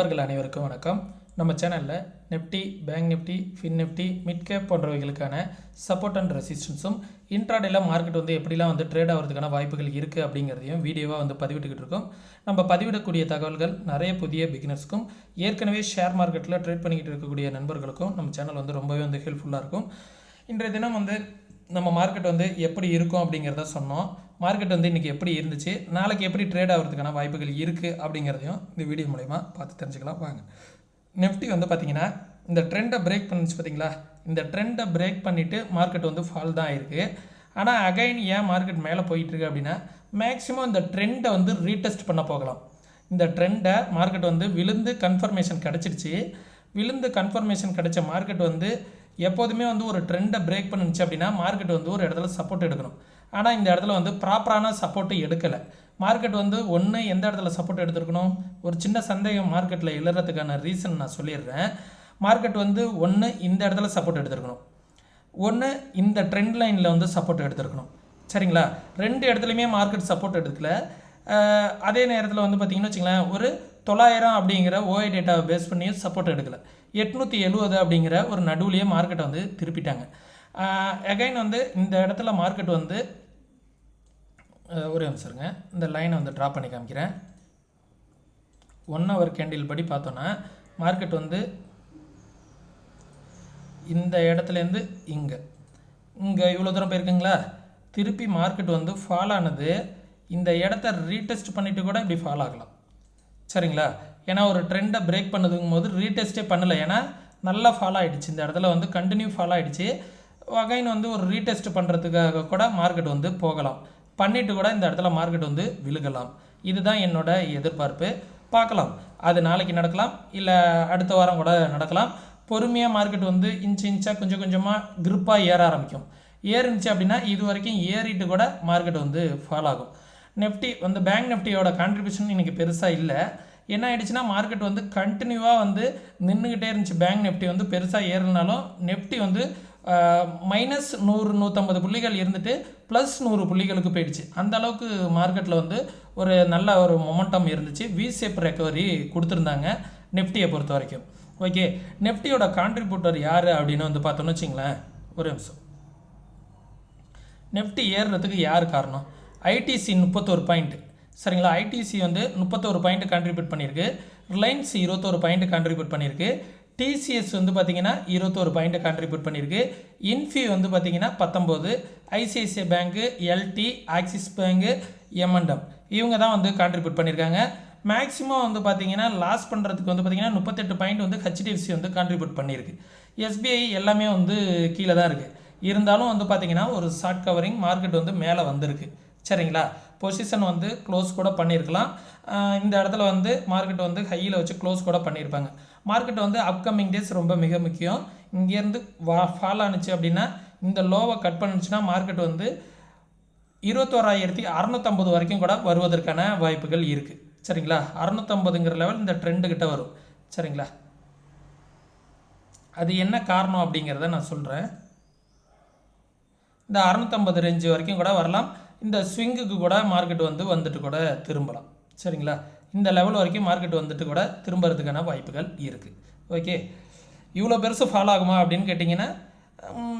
நண்பர்கள் அனைவருக்கும் வணக்கம். நம்ம சேனலில் Nifty, bank Nifty, fin Nifty, mid cap போன்றவைகளுக்கான சப்போர்ட் அண்ட் ரெசிஸ்டன்ஸும் இன்ட்ராடேல மார்க்கெட் எப்படிலாம் ட்ரேட் ஆகிறதுக்கான வாய்ப்புகள் இருக்குது அப்படிங்கிறதையும் வீடியோவாக பதிவிட்டுக்கிட்டு இருக்கோம். நம்ம பதிவிடக்கூடிய தகவல்கள் நிறைய புதிய பிகினர்ஸ்க்கும் ஏற்கனவே ஷேர் மார்க்கெட்டில் ட்ரேட் பண்ணிக்கிட்டு இருக்கக்கூடிய நண்பர்களுக்கும் நம்ம சேனல் ரொம்பவே ஹெல்ப்ஃபுல்லாக இருக்கும். இன்றைய தினம் நம்ம மார்க்கெட் எப்படி இருக்கும் அப்படிங்கிறத சொன்னோம். மார்க்கெட் இன்றைக்கி எப்படி இருந்துச்சு, நாளைக்கு எப்படி ட்ரேட் ஆகிறதுக்கான வாய்ப்புகள் இருக்குது அப்படிங்கிறதையும் இந்த வீடியோ மூலமா பார்த்து தெரிஞ்சுக்கலாம் வாங்க. நிஃப்டி பார்த்திங்கன்னா இந்த ட்ரெண்டை பிரேக் பண்ணிச்சு பார்த்தீங்களா. இந்த ட்ரெண்டை பிரேக் பண்ணிவிட்டு மார்க்கெட் ஃபால் தான் இருக்குது. ஆனால் அகைன் ஏன் மார்க்கெட் மேலே போயிட்டுருக்கு அப்படின்னா மேக்ஸிமம் இந்த ட்ரெண்டை ரீடெஸ்ட் பண்ண போகலாம். இந்த ட்ரெண்டை மார்க்கெட் விழுந்து கன்ஃபர்மேஷன் கிடச்சிருச்சு. விழுந்து கன்ஃபர்மேஷன் கிடைச்ச மார்க்கெட் எப்போதுமே ஒரு ட்ரெண்டை பிரேக் பண்ணுச்சு அப்படின்னா மார்க்கெட் ஒரு இடத்துல சப்போர்ட் எடுக்கணும். ஆனால் இந்த இடத்துல ப்ராப்பரான சப்போர்ட்டு எடுக்கலை. மார்க்கெட் ஒன்று எந்த இடத்துல சப்போர்ட் எடுத்துருக்கணும், ஒரு சின்ன சந்தேகம் மார்க்கெட்டில் எழுறதுக்கான ரீசன் நான் சொல்லிடுறேன். மார்க்கெட் ஒன்று இந்த இடத்துல சப்போர்ட் எடுத்துருக்கணும், ஒன்று இந்த ட்ரெண்ட் லைனில் சப்போர்ட் எடுத்துருக்கணும். சரிங்களா, ரெண்டு இடத்துலையுமே மார்க்கெட் சப்போர்ட் எடுக்கல. அதே நேரத்தில் பார்த்திங்கன்னு வச்சுங்களேன், ஒரு 900 அப்படிங்கிற ஓஐ டேட்டாவை பேஸ் பண்ணியும் சப்போர்ட் எடுக்கலை. 870 அப்படிங்கிற ஒரு நடுவுலையே மார்க்கெட்டை திருப்பிட்டாங்க. அகைன் இந்த இடத்துல மார்க்கெட் ஒரே நிமிஷங்க, இந்த லைனை ட்ரா பண்ணி காமிக்கிறேன். 1 hour கேண்டில் படி பார்த்தோன்னா மார்க்கெட் இந்த இடத்துலேருந்து இங்கே இவ்வளோ தூரம் போயிருக்குங்களா. திருப்பி மார்க்கெட் ஃபால் ஆனது இந்த இடத்த ரீடெஸ்ட் பண்ணிவிட்டு கூட இப்படி ஃபால் ஆகலாம். சரிங்களா, ஏன்னா ஒரு ட்ரெண்டை பிரேக் பண்ணதுங்கும் போது ரீடெஸ்ட்டே பண்ணலை. ஏன்னா நல்லா ஃபால் ஆகிடுச்சு, இந்த இடத்துல கண்டினியூ ஃபால் ஆகிடுச்சு. அகைன் ஒரு ரீடெஸ்ட் பண்ணுறதுக்காக கூட மார்க்கெட் போகலாம், பண்ணிவிட்டு கூட இந்த இடத்துல மார்க்கெட் விழுகலாம். இதுதான் என்னோட எதிர்பார்ப்பு. பார்க்கலாம், அது நாளைக்கு நடக்கலாம், இல்லை அடுத்த வாரம் கூட நடக்கலாம். பொறுமையாக மார்க்கெட் இன்ச்சாக கொஞ்சம் கொஞ்சமாக கிரிப்பாக ஏற ஆரம்பிக்கும். ஏறிச்சு அப்படின்னா இது வரைக்கும் ஏறிட்டு கூட மார்க்கெட் ஃபால் ஆகும். நிஃப்டி பேங்க் நிஃப்டியோட கான்ட்ரிபியூஷன் இன்றைக்கி பெருசாக இல்லை. என்ன ஆகிடுச்சுன்னா மார்க்கெட் கண்டினியூவாக நின்றுக்கிட்டே இருந்துச்சு. பேங்க் நிஃப்டி பெருசாக ஏறினாலும் நிஃப்டி -100-150 புள்ளிகள் இருந்துட்டு +100 புள்ளிகளுக்கு போயிடுச்சு. அந்த அளவுக்கு மார்க்கெட்டில் ஒரு நல்ல ஒரு மொமெண்டம் இருந்துச்சு. வி ஷேப் ரெக்கவரி கொடுத்துருந்தாங்க நிஃப்டியை பொறுத்த வரைக்கும். ஓகே, நிஃப்டியோட கான்ட்ரிபியூட்டர் யார் அப்படின்னு பார்த்தோன்னு வச்சிங்களேன். ஒரு நிமிஷம், நிஃப்டி ஏறுறதுக்கு யார் காரணம்? ITC 31 point. சரிங்களா, ஐடிசி 31 பாயிண்ட் கான்ட்ரிபியூட் பண்ணியிருக்கு. ரிலையன்ஸ் 21 பாயிண்ட் கான்ட்ரிபியூட் பண்ணியிருக்கு. டிசிஎஸ் பார்த்தீங்கன்னா 21 பாயிண்ட் கான்ட்ரிபியூட் பண்ணியிருக்கு. இன்ஃபி பார்த்தீங்கன்னா 19, ஐசிஐசிஐ பேங்க்கு, எல்டி, ஆக்சிஸ் பேங்க்கு, எம்என்டம் இவங்க தான் கான்ட்ரிபியூட் பண்ணியிருக்காங்க. மேக்ஸிமம் பார்த்தீங்கன்னா லாஸ் பண்ணுறதுக்கு பார்த்தீங்கன்னா 38 பாயிண்ட் ஹெச்டிஎஃப்சி கான்ட்ரிபியூட் பண்ணியிருக்கு. எஸ்பிஐ எல்லாமே கீழே தான் இருக்குது. இருந்தாலும் பார்த்தீங்கன்னா ஒரு ஷார்ட் கவரிங் மார்க்கெட் மேலே வந்திருக்கு. சரிங்களா, பொசிஷன் க்ளோஸ் கூட பண்ணியிருக்கலாம். இந்த இடத்துல மார்க்கெட் ஹையில் வச்சு க்ளோஸ் கூட பண்ணியிருப்பாங்க. மார்க்கெட் அப்கமிங் டேஸ் ரொம்ப மிக முக்கியம். இங்கேருந்து ஃபால் ஆனிச்சு அப்படின்னா இந்த லோவை கட் பண்ணிச்சுன்னா மார்க்கெட் 21,650 வரைக்கும் கூட வருவதற்கான வாய்ப்புகள் இருக்குது. சரிங்களா, 650ங்கிற லெவல் இந்த ட்ரெண்டுக்கிட்ட வரும். சரிங்களா, அது என்ன காரணம் அப்படிங்கிறத நான் சொல்கிறேன். இந்த 650 ரேஞ்சு வரைக்கும் கூட வரலாம். இந்த ஸ்விங்குக்கு கூட மார்க்கெட் வந்துட்டு கூட திரும்பலாம். சரிங்களா, இந்த லெவல் வரைக்கும் மார்க்கெட் வந்துட்டு கூட திரும்புறதுக்கான வாய்ப்புகள் இருக்குது. ஓகே, இவ்வளோ பெருசு ஃபாலோ ஆகுமா அப்படின்னு கேட்டிங்கன்னா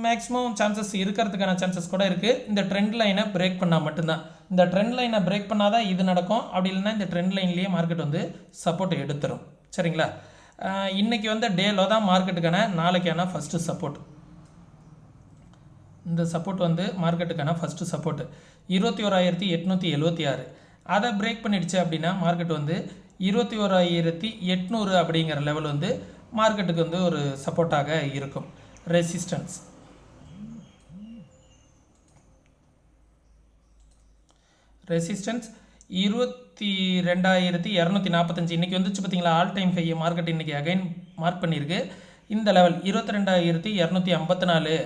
மேக்ஸிமம் சான்சஸ் இருக்கிறதுக்கான சான்சஸ் கூட இருக்குது. இந்த ட்ரெண்ட் லைனை பிரேக் பண்ணால் மட்டும்தான். இந்த ட்ரெண்ட் லைனை பிரேக் பண்ணால் தான் இது நடக்கும். அப்படி இல்லைன்னா இந்த ட்ரெண்ட் லைன்லேயே மார்க்கெட் சப்போர்ட் எடுத்துரும். சரிங்களா, இன்றைக்கி டேலோ தான் மார்க்கெட்டுக்கான நாளைக்கான ஃபஸ்ட்டு சப்போர்ட். இந்த சப்போர்ட் மார்க்கெட்டுக்கான ஃபஸ்ட்டு சப்போர்ட் 21,876. அதை பிரேக் பண்ணிடுச்சு அப்படின்னா மார்க்கெட் 21,800 அப்படிங்கிற லெவல் மார்க்கெட்டுக்கு ஒரு சப்போர்ட்டாக இருக்கும். ரெசிஸ்டன்ஸ் 22,245. இன்றைக்கி பார்த்தீங்களா ஆல் டைம் ஹை மார்க்கெட் இன்றைக்கி அகைன் மார்க் பண்ணியிருக்கு. இந்த லெவல் 22,254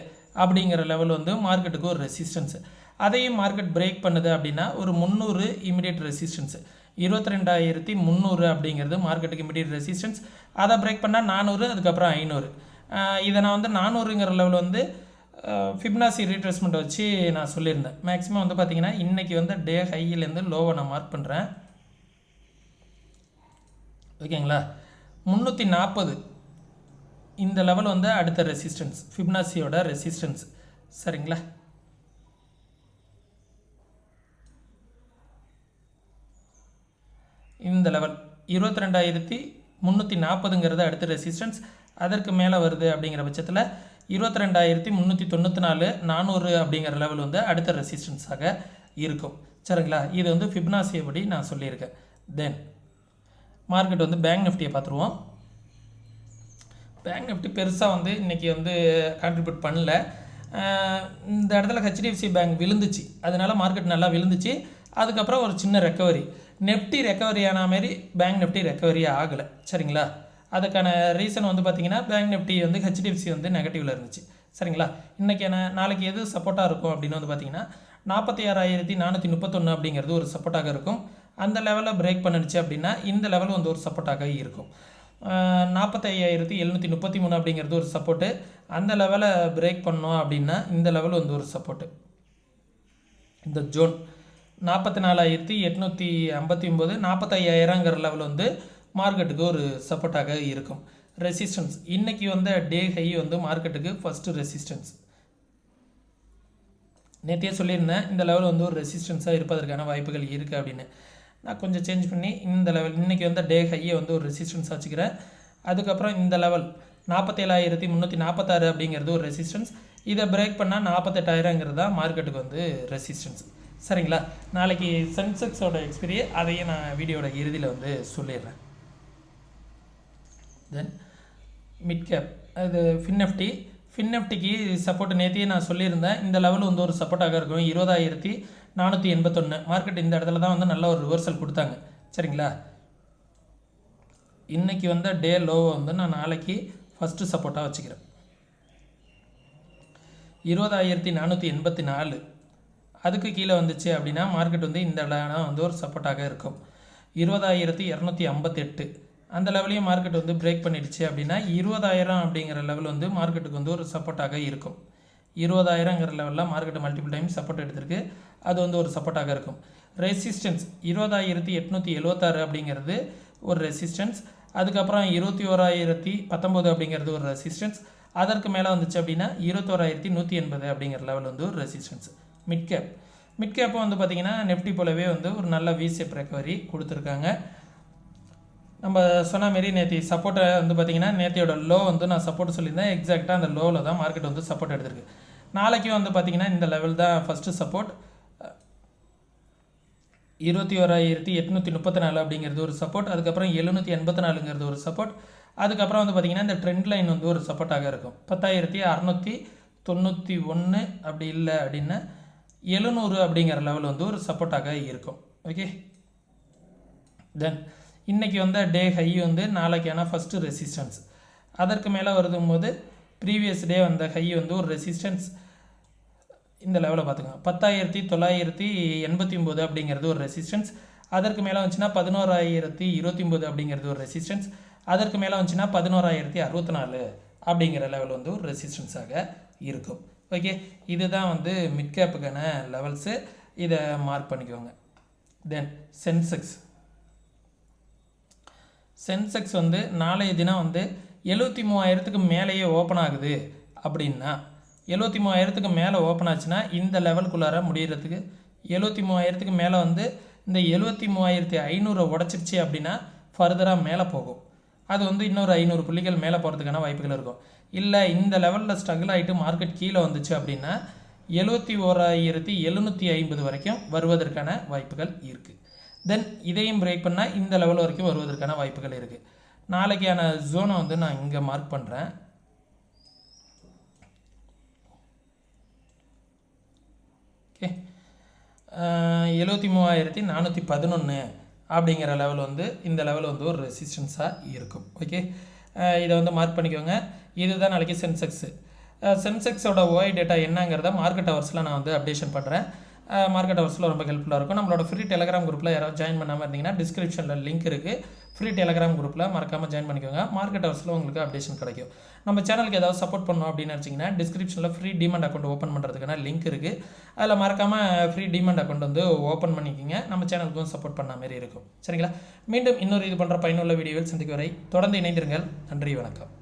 அப்படிங்கிற லெவல் மார்க்கெட்டுக்கு ஒரு ரெசிஸ்டன்ஸு. அதையும் மார்க்கெட் பிரேக் பண்ணுது அப்படின்னா ஒரு 300 இமிடியேட் ரெசிஸ்டன்ஸு. 22,300 அப்படிங்கிறது மார்க்கெட்டுக்கு இமிடியேட் ரெசிஸ்டன்ஸ். அதை பிரேக் பண்ணால் 400, அதுக்கப்புறம் 500. இதை நான் 400ங்கிற லெவல் ஃபிப்னாசி ரீட்ரேஸ்மெண்ட் வச்சு நான் சொல்லியிருந்தேன். மேக்ஸிமம் பார்த்திங்கன்னா இன்றைக்கி டே ஹையிலேருந்து லோவை நான் மார்க் பண்ணுறேன். ஓகேங்களா, 340 இந்த லெவல் வந்து அடுத்த ரெசிஸ்டன்ஸ், ஃபிபனாசியோட ரெசிஸ்டன்ஸ். சரிங்களா? இந்த லெவல் 22,340ங்கிறது அடுத்த ரெசிஸ்டன்ஸ். அதற்கு மேலே வருது அப்படிங்கிற பட்சத்தில் 22,394 400 அப்படிங்கிற லெவல் வந்து அடுத்த ரெசிஸ்டன்ஸாக இருக்கும். சரிங்களா? இது வந்து ஃபிபனாசியை படி நான் சொல்லியிருக்கேன். தென் மார்க்கெட் வந்து பேங்க் நிஃப்டியை பார்த்துருவோம். பேங்க் நிஃப்டி பெருசாக வந்து இன்றைக்கி வந்து கான்ட்ரிபியூட் பண்ணல. இந்த இடத்துல ஹெச்டிஎஃப்சி பேங்க் விழுந்துச்சு, அதனால மார்க்கெட் நல்லா விழுந்துச்சு. அதுக்கப்புறம் ஒரு சின்ன ரெக்கவரி, நெஃப்டி ரெக்கவரி ஆன மாதிரி பேங்க் நிஃப்டி ரெக்கவரி ஆகலை. சரிங்களா? அதுக்கான ரீசன் வந்து பார்த்திங்கன்னா பேங்க் நிஃப்டி வந்து ஹெச்டிஎஃப்சி வந்து நெகட்டிவில் இருந்துச்சு. சரிங்களா? இன்றைக்கி நாளைக்கு எது சப்போர்ட்டாக இருக்கும் அப்படின்னு வந்து பார்த்திங்கன்னா 46,431 அப்படிங்கிறது ஒரு சப்போர்ட்டாக இருக்கும். அந்த லெவலில் பிரேக் பண்ணிடுச்சு அப்படின்னா இந்த லெவல் வந்து ஒரு சப்போர்ட்டாக இருக்கும். 45,733 அப்படிங்கிறது ஒரு சப்போர்ட்டு. அந்த லெவலை பிரேக் பண்ணோம் அப்படின்னா இந்த லெவல் வந்து ஒரு சப்போர்ட்டு. இந்த ஜோன் 44,859 45,000ங்கிற லெவல் வந்து மார்க்கெட்டுக்கு ஒரு சப்போர்ட்டாக இருக்கும். ரெசிஸ்டன்ஸ் இன்றைக்கி வந்து டே ஹை வந்து மார்க்கெட்டுக்கு ஃபஸ்ட்டு ரெசிஸ்டன்ஸ். நேற்றையே சொல்லியிருந்தேன் இந்த லெவல் வந்து ஒரு ரெசிஸ்டன்ஸாக இருப்பதற்கான வாய்ப்புகள் இருக்குது அப்படின்னு. நான் கொஞ்சம் சேஞ்ச் பண்ணி இந்த லெவல் இன்றைக்கி வந்து டே ஹையை வந்து ஒரு ரெசிஸ்டன்ஸ் வச்சுக்கிறேன். அதுக்கப்புறம் இந்த லெவல் 47,346 அப்படிங்கிறது ஒரு ரெசிஸ்டன்ஸ். இதை பிரேக் பண்ணால் 48,000ங்கிறது தான் மார்க்கெட்டுக்கு வந்து ரெசிஸ்டன்ஸ். சரிங்களா? நாளைக்கு சென்செக்ஸோட எக்ஸ்பீரியை அதையும் நான் வீடியோட இறுதியில் வந்து சொல்லிடுறேன். தென் மிட் கேப் அது ஃபின்னிஃப்டிக்கு சப்போர்ட் நேற்றையே நான் சொல்லியிருந்தேன். இந்த லெவல் வந்து ஒரு சப்போர்ட்டாக இருக்கும். 20,481 மார்க்கெட் இந்த இடத்துல தான் வந்து நல்ல ஒரு ரிவர்சல் கொடுத்தாங்க. சரிங்களா? இன்றைக்கி வந்து டே லோவை வந்து நான் நாளைக்கு ஃபஸ்ட்டு சப்போர்ட்டாக வச்சுக்கிறேன். 20,484 அதுக்கு கீழே வந்துச்சு அப்படின்னா மார்க்கெட் வந்து இந்த இடம் வந்து ஒரு சப்போர்ட்டாக இருக்கும். 20,258 அந்த லெவலையும் மார்க்கெட் வந்து பிரேக் பண்ணிடுச்சு அப்படின்னா 20,000 அப்படிங்கிற லெவல் வந்து மார்க்கெட்டுக்கு வந்து ஒரு சப்போர்ட்டாக இருக்கும். 20,000ங்கிற லெவலில் மார்க்கெட் மல்டிபிள் டைம் சப்போர்ட் எடுத்திருக்கு, அது வந்து ஒரு சப்போர்ட்டாக இருக்கும். ரெசிஸ்டன்ஸ் 20,876 அப்படிங்கிறது ஒரு ரெசிஸ்டன்ஸ். அதுக்கப்புறம் 21,019 அப்படிங்கிறது ஒரு ரெசிஸ்டன்ஸ். அதற்கு மேலே வந்துச்சு அப்படின்னா 21,180 அப்படிங்கிற லெவல் வந்து ஒரு ரெசிஸ்டன்ஸ். மிட் கேப்பும் வந்து பார்த்திங்கன்னா நெஃப்டி போலவே வந்து ஒரு நல்ல விசேப் ரெக்கவரி கொடுத்துருக்காங்க. நம்ம சொன்ன மாரி நேற்று சப்போர்ட்டை வந்து பார்த்திங்கன்னா நேற்றையோட லோ வந்து நான் சப்போர்ட் சொல்லியிருந்தேன். எக்ஸாக்டாக அந்த லோவில் தான் மார்க்கெட் வந்து சப்போர்ட் எடுத்திருக்கு. நாளைக்கும் வந்து பார்த்திங்கன்னா இந்த லெவல் தான் ஃபஸ்ட்டு சப்போர்ட். 21,834 அப்படிங்கிறது ஒரு சப்போர்ட். அதுக்கப்புறம் 784ங்கிறது ஒரு சப்போர்ட். அதுக்கப்புறம் வந்து பார்த்திங்கன்னா இந்த ட்ரெண்ட் லைன் வந்து ஒரு சப்போர்ட்டாக இருக்கும். 10,691 அப்படி இல்லை அப்படின்னா 700 அப்படிங்கிற லெவல் வந்து ஒரு சப்போர்ட்டாக இருக்கும். ஓகே. தென் இன்றைக்கி வந்து டே ஹை வந்து நாளைக்கான ஃபஸ்ட்டு ரெசிஸ்டன்ஸ். அதற்கு மேலே வருதும் போது ப்ரீவியஸ் டே வந்த ஹை வந்து ஒரு ரெசிஸ்டன்ஸ். இந்த லெவலை பார்த்துக்கோங்க. 10,989 அப்படிங்கிறது ஒரு ரெசிஸ்டன்ஸ். அதற்கு மேலே வந்துச்சுன்னா 11,029 அப்படிங்கிறது ஒரு ரெசிஸ்டன்ஸ். அதற்கு மேலே வந்துச்சுன்னா 11,064 அப்படிங்கிற லெவல் வந்து ஒரு ரெசிஸ்டன்ஸாக இருக்கும். ஓகே, இதுதான் வந்து மிட் கேப்புக்கான லெவல்ஸு. இதை மார்க் பண்ணிக்கோங்க. தென் சென்செக்ஸ் வந்து நாளைய தினம் வந்து 73,000க்கு மேலேயே ஓப்பன் ஆகுது அப்படின்னா 73,000க்கு மேலே ஓப்பன் ஆச்சுன்னா இந்த லெவலுக்குள்ளார முடிகிறதுக்கு 73,000க்கு மேலே வந்து இந்த 73,500 உடச்சிருச்சு அப்படின்னா ஃபர்தராக மேலே போகும். அது வந்து இன்னொரு 500 புள்ளிகள் மேலே போகிறதுக்கான வாய்ப்புகள் இருக்கும். இல்லை இந்த லெவலில் ஸ்ட்ரகிள் ஆகிட்டு மார்க்கெட் கீழே வந்துச்சு அப்படின்னா 71,750 வரைக்கும் வருவதற்கான வாய்ப்புகள் இருக்குது. தென் இதையும் பிரேக் பண்ணால் இந்த லெவல் வரைக்கும் வருவதற்கான வாய்ப்புகள் இருக்குது. நாளைக்கான ஜோனை வந்து நான் இங்கே மார்க் பண்ணுறேன். ஓகே, 73,411 அப்படிங்கிற லெவல் வந்து இந்த லெவல் வந்து ஒரு ரெசிஸ்டன்ஸாக இருக்கும். ஓகே, இதை வந்து மார்க் பண்ணிக்கோங்க. இதுதான் நாளைக்கு சென்செக்ஸோட ஓஐ டேட்டா என்னங்கிறத மார்க்கெட் ஹவர்ஸில் நான் வந்து அப்டேஷன் பண்ணுறேன். மார்க்கெட் ஹவர்ஸில் ரொம்ப ஹெல்ப்ஃபுல்லாக இருக்கும். நம்மளோட ஃப்ரீ டெலகிராம் குரூப்பில் யாராவது ஜாயின் பண்ணாமல் இருந்தீங்கன்னா டிஸ்கிரிப்ஷனில் லிங்க் இருக்குது. ஃப்ரீ டெலகிராம் குரூப்பில் மறக்காமல் ஜாயின் பண்ணிக்கோங்க. மார்க்கெட் ஹவர்ஸில் உங்களுக்கு அப்டேஷன் கிடைக்கும். நம்ம சேனலுக்கு ஏதாவது சப்போர்ட் பண்ணணும் அப்படின்னு நினச்சிங்கன்னா டிஸ்கிரிப்ஷனில் ஃப்ரீ டிமெண்ட் அக்கௌண்ட் ஓப்பன் பண்ணுறதுக்கான லிங்க் இருக்குது. அதில் மறக்காமல் ஃப்ரீ டிமெண்ட் அக்கௌண்ட் வந்து ஓப்பன் பண்ணிக்கிங்க. நம்ம சேனலுக்கும் சப்போர்ட் பண்ண மாதிரி இருக்கும். சரிங்களா? மீண்டும் இன்னொரு இது பண்ணுற பயனுள்ள வீடியோவில் சந்திக்கும் வரை தொடர்ந்து இணைந்திருங்கள். நன்றி, வணக்கம்.